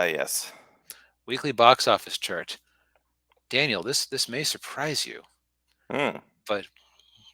Yes. Weekly box office chart. Daniel, this may surprise you, Hmm. but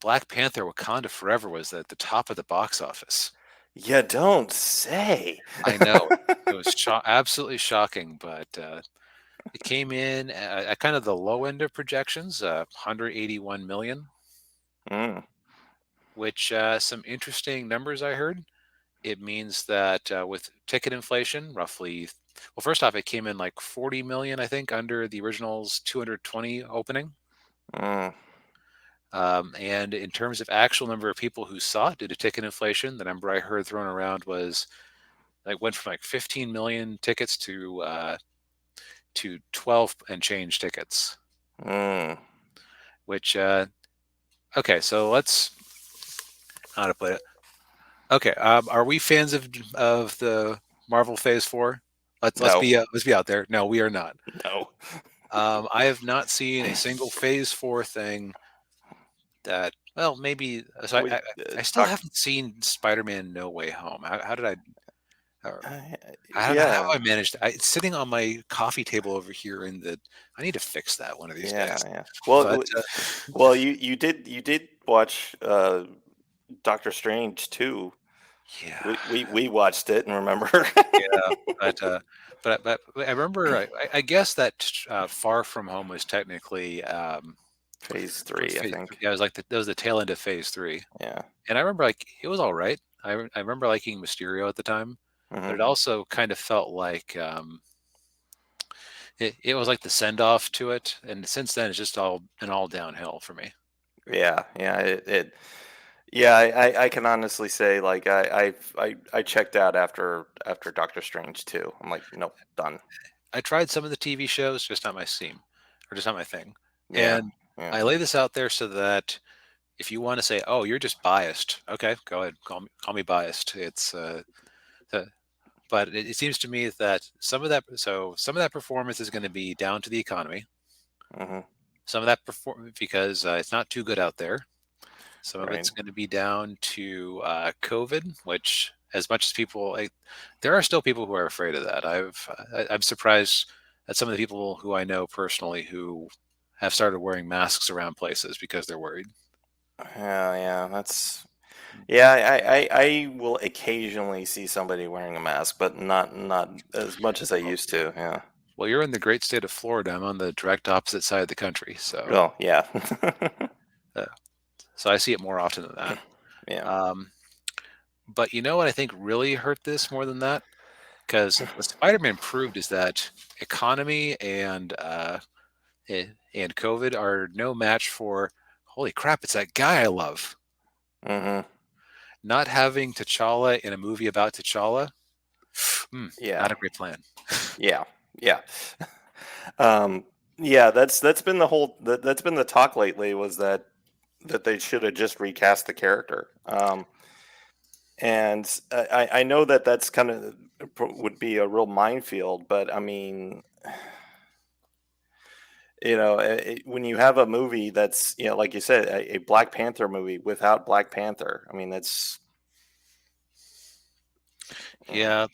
Black Panther Wakanda Forever was at the top of the box office. You don't say. I know. It was absolutely shocking, but it came in at kind of the low end of projections, 181 million, Hmm. which some interesting numbers I heard. It means that with ticket inflation, roughly, well, first off, it came in like 40 million, I think, under the original's 220 opening. Hmm. And in terms of actual number of people who saw it due to ticket inflation, the number I heard thrown around was like went from like 15 million tickets to 12 and change tickets. Hmm. Which okay, so let's how to put it. Okay, are we fans of the Marvel Phase 4? No. Let's be out there. No, we are not. No. I have not seen a single Phase 4 thing that, well, maybe. So We I still talk. haven't seen Spider-Man No Way Home. How did I? Uh, Uh, how yeah. I managed? It's sitting on my coffee table over here. I need to fix that one of these Yeah. days. Yeah. But Well, you did watch Doctor Strange too. yeah, We watched it and remember. yeah. But I remember. I guess that Far From Home was technically Phase 3, I think. yeah, it was like that was the tail end of Phase 3. Yeah. And I remember like it was all right. I remember liking Mysterio at the time, but Hmm. it also kind of felt like it was like the send off to it. And since then, it's just all downhill for me. Yeah. Yeah. Yeah. I can honestly say like I checked out after Doctor Strange too. I'm like, nope, done. I tried some of the TV shows, just not my seam, or just not my thing. Yeah. And Yeah. I lay this out there so that if you want to say, "Oh, you're just biased," okay, go ahead, call me biased. Uh, but it seems to me that some of that performance is going to be down to the economy. Hmm. Some of that perform because it's not too good out there. Some of Right. it's going to be down to COVID, which, as much as people, there are still people who are afraid of that. I'm surprised at some of the people who I know personally who have started wearing masks around places because they're worried. Yeah. Yeah. Yeah. I will occasionally see somebody wearing a mask, but not as much as I used to. Yeah. Well, you're in the great state of Florida. I'm on the direct opposite side of the country, Well, yeah. uh, so I see it more often than that. Yeah. Um, but you know what I think really hurt this more than that? Because what Spider-Man proved is that economy and COVID are no match for, holy crap, it's that guy I love. Hmm. Not having T'Challa in a movie about T'Challa, Yeah. not a great plan. Yeah. Yeah. Um, yeah, that's been that's been the talk lately was that they should have just recast the character. And I know that that's kind of would be a real minefield, but I mean, when you have a movie that's, like you said, a Black Panther movie without Black Panther, I mean, that's, mm, Yeah,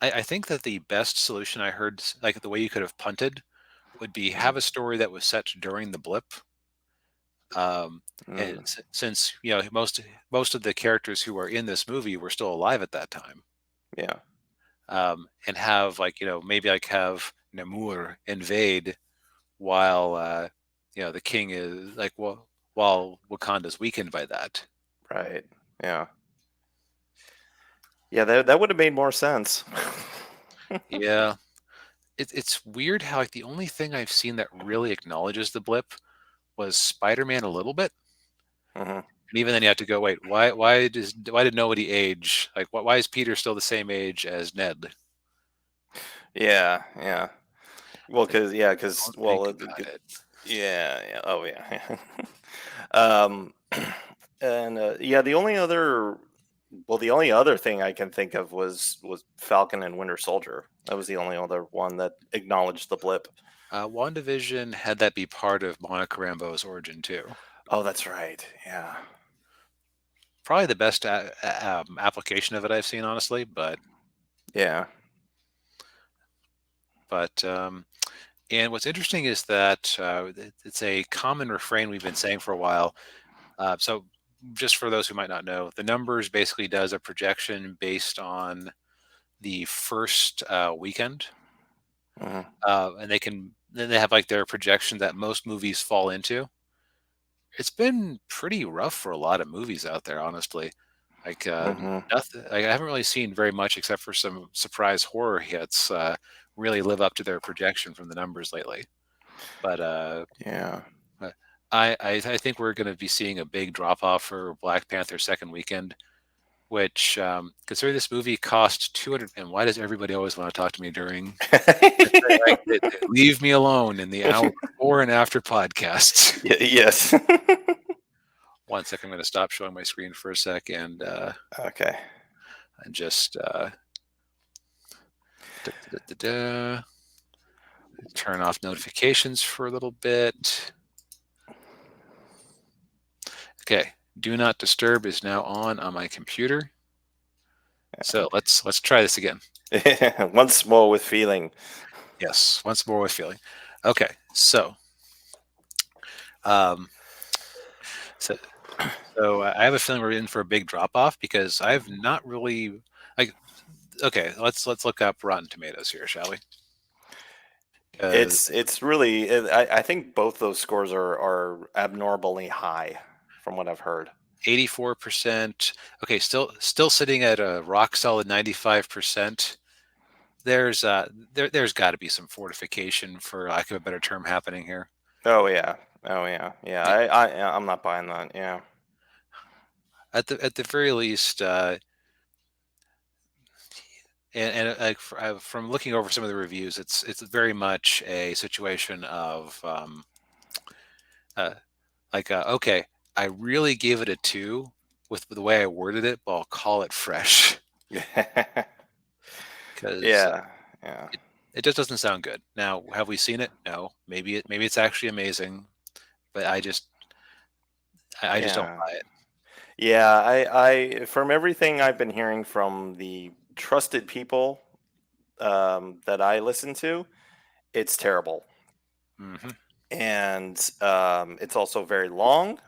I think that the best solution I heard, like the way you could have punted, would be have a story that was set during the blip. Um, and mm, since most of the characters who are in this movie were still alive at that time, yeah, and have like maybe like have Namur invade while the king is like while Wakanda's weakened by that. right, yeah, yeah, that would have made more sense. Yeah, it's weird how like the only thing I've seen that really acknowledges the blip was Spider-Man a little bit, Hmm. and even then you have to go, wait, why did nobody age? Like why is Peter still the same age as Ned? Yeah, yeah. Well, Like, because don't well, think about it. yeah, yeah, oh yeah. um, and yeah, the only other thing I can think of was Falcon and Winter Soldier. That was the only other one that acknowledged the blip. WandaVision had that be part of Monica Rambeau's origin too. Oh, that's right. Yeah, Probably the best application of it I've seen, honestly. But yeah, But and what's interesting is that it's a common refrain we've been saying for a while. So just for those who might not know, the numbers basically does a projection based on the first weekend, Mhm. and then they have like their projection that most movies fall into. It's been pretty rough for a lot of movies out there, honestly. Like Mhm. nothing. Like, I haven't really seen very much except for some surprise horror hits. Really live up to their projection from the numbers lately. But Yeah. uh, I think we're going to be seeing a big drop off for Black Panther second weekend. Which, considering this movie cost 200, and why does everybody always want to talk to me during? Leave me alone in the hour before and after podcasts. Yes. 1 second, I'm going to stop showing my screen for a sec Okay. and just da, da, da, da, turn off notifications for a little bit. Okay, do not disturb is now on my computer. So let's try this again. Once more with feeling. Yes, once more with feeling. Okay, um, so I have a feeling we're in for a big drop off because I've not really like. Okay, let's look up Rotten Tomatoes here, shall we? Because It's really I think both those scores are abnormally high from what I've heard. 84%. Okay, still sitting at a rock solid 95%. There's got to be some fortification, for lack of a better term, happening here. Oh yeah. Oh yeah. Yeah. Like, I'm not buying that. Yeah. at the very least, and like from looking over some of the reviews, it's very much a situation of uh, okay, I really gave it a 2 with the way I worded it, but I'll call it fresh because Yeah. Yeah. it just doesn't sound good. Now, have we seen it? No. Maybe it's actually amazing, but I just don't Yeah. buy it. Yeah, I from everything I've been hearing from the trusted people that I listen to, it's terrible, Hmm. and it's also very long.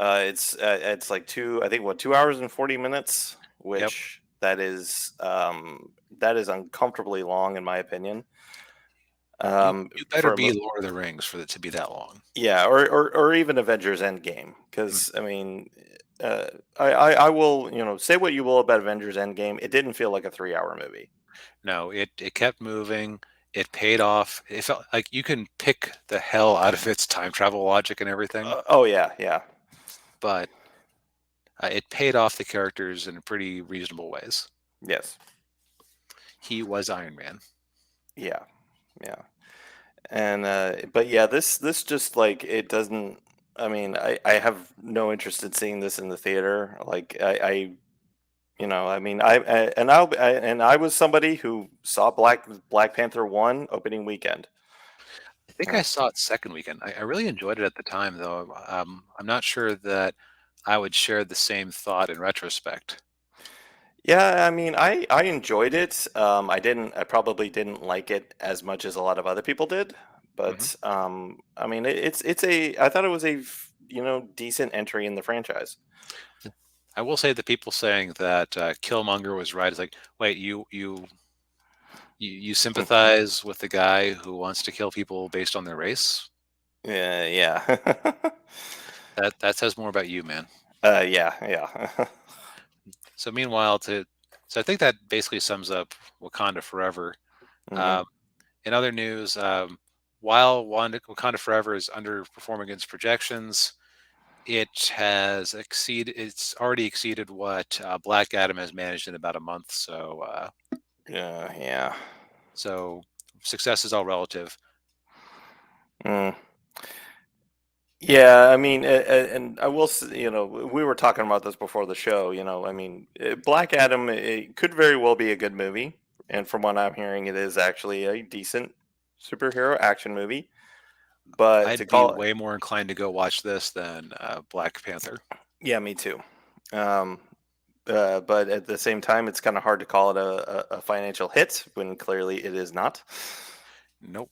It's like I think what 2 hours and 40 minutes, Yep. which that is uncomfortably long in my opinion. You better For a be mo- Lord of the Rings for it to be that long. Yeah, or even Avengers Endgame, Mm. because I mean, uh, I will say what you will about Avengers Endgame. It didn't feel like a 3 hour movie. No, it kept moving. It paid off. It felt like you can pick the hell out of its time travel logic and everything, Oh yeah, yeah, but it paid off the characters in pretty reasonable ways. yes, He was Iron Man. yeah, yeah. And but yeah, this just like it doesn't. I mean, I have no interest in seeing this in the theater. Like I mean, and I was somebody who saw Black Panther 1 opening weekend. I think I Yeah. saw it second weekend. I really enjoyed it at the time, though. I'm not sure that I would share the same thought in retrospect. Yeah, I mean, I enjoyed it. I probably didn't like it as much as a lot of other people did, Hmm. but I mean, I thought it was decent entry in the franchise. I will say the people saying that Killmonger was right is like, wait, you sympathize with the guy who wants to kill people based on their race? Yeah, yeah, That says more about you, man. yeah, yeah. So meanwhile, so I think that basically sums up Wakanda Forever. Hmm. Um, in other news, while Wakanda Forever is underperforming against projections, it's already exceeded what Black Adam has managed in about a month. Yeah, yeah. So success is all relative. Mm. Yeah, I mean, and I will, we were talking about this before the show. I mean, Black Adam, it could very well be a good movie, and from what I'm hearing, it is actually a decent superhero action movie. But to I'd be call it, way more inclined to go watch this than Black Panther. yeah, me too. Um, but at the same time, it's kind of hard to call it a financial hit when clearly it is not. Nope.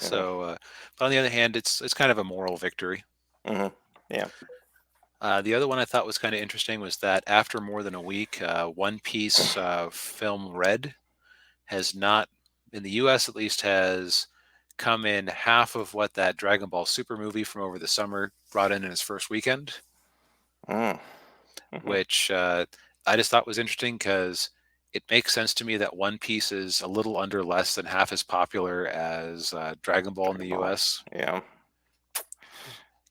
Yeah. So, but on the other hand, it's kind of a moral victory. Hmm. Yeah. The other one I thought was kind of interesting was that after more than a week, One Piece film Red has not, in the U.S. at least, has come in half of what that Dragon Ball Super movie from over the summer brought in its first weekend, Mm. Hmm. which I just thought was interesting because it makes sense to me that One Piece is a little under less than half as popular as Dragon Ball in Dragon the Ball. U.S. Yeah.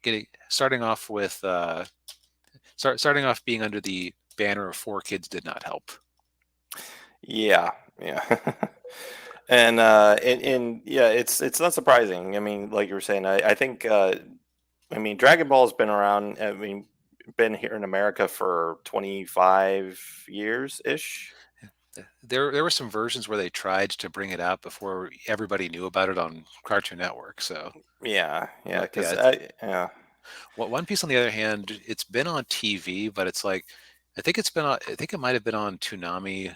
Getting starting off with starting off being under the banner of four kids did not help. Yeah. Yeah. And yeah, it's not surprising. I mean, like you were saying, I think I mean Dragon Ball's been around. I mean, been here in America for 25 years ish. There were some versions where they tried to bring it out before everybody knew about it on Cartoon Network. So, Yeah, yeah, but because yeah, I yeah. One Piece on the other hand, it's been on TV, but it's like I think it's been on. I think it might have been on Toonami,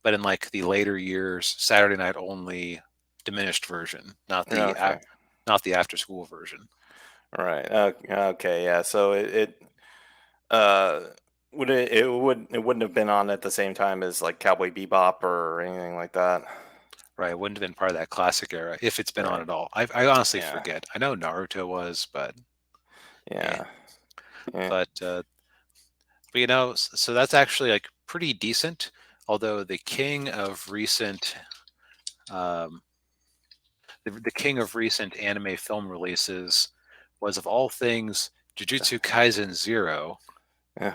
but in like the later years, Saturday night only, diminished version, Okay. not the after school version. Right. Okay. Yeah. So uh it wouldn't have been on at the same time as like Cowboy Bebop or anything like that. Right, it wouldn't have been part of that classic era if it's been on Right. at all. I honestly Yeah. forget. I know Naruto was, but eh. Yeah. Yeah. But so that's actually like pretty decent. Although um, the king of recent anime film releases was of all things Jujutsu Kaisen Zero, Yeah.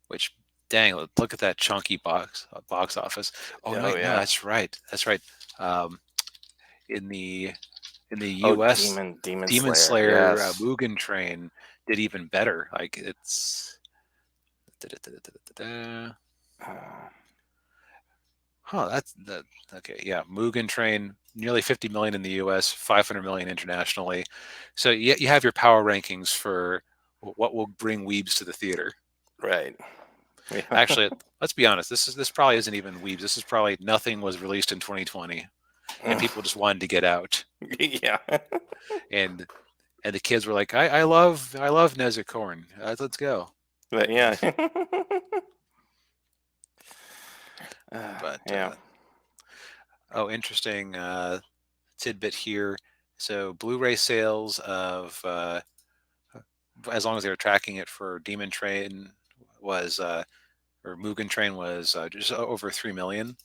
which dang, look at that chunky box office. Oh no, Oh wait, no, yeah. that's right. Um, in the in the Oh, U.S., Demon Demon Slayer. Slayer Yes. Mugen Train did even better. Like it's Uh, huh. That's that. Okay, yeah. Mugen Train nearly 50 million in the U.S., 500 million internationally. So you have your power rankings for what will bring weebs to the theater. right. Yeah. Actually, let's be honest. This probably isn't even weebs. This is probably nothing was released in 2020, and people just wanted to get out. Yeah. And and the kids were like, I love Nezukorn. Let's go. But yeah. But Yeah. oh, interesting tidbit here. So Blu-ray sales of as long as they were tracking it for Demon Train was or Mugen Train was just over 3 million.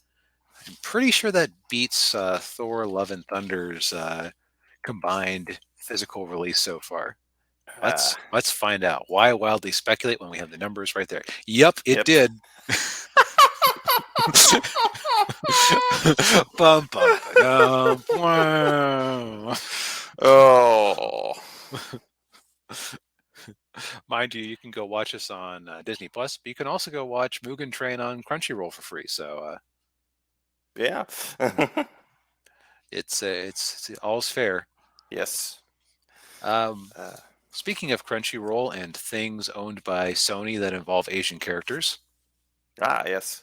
I'm pretty sure that beats Thor: Love and Thunder's combined physical release so far. Uh, Let's find out. Why wildly speculate when we have the numbers right there? Yep, it yep. did. Bum, bum, ba-dum, wow. Oh. Mind you, you can go watch us on Disney Plus, but you can also go watch Mugen Train on Crunchyroll for free. So Yeah. it's all's fair. Yes. Um, Uh, Speaking of Crunchyroll and things owned by Sony that involve Asian characters, yes.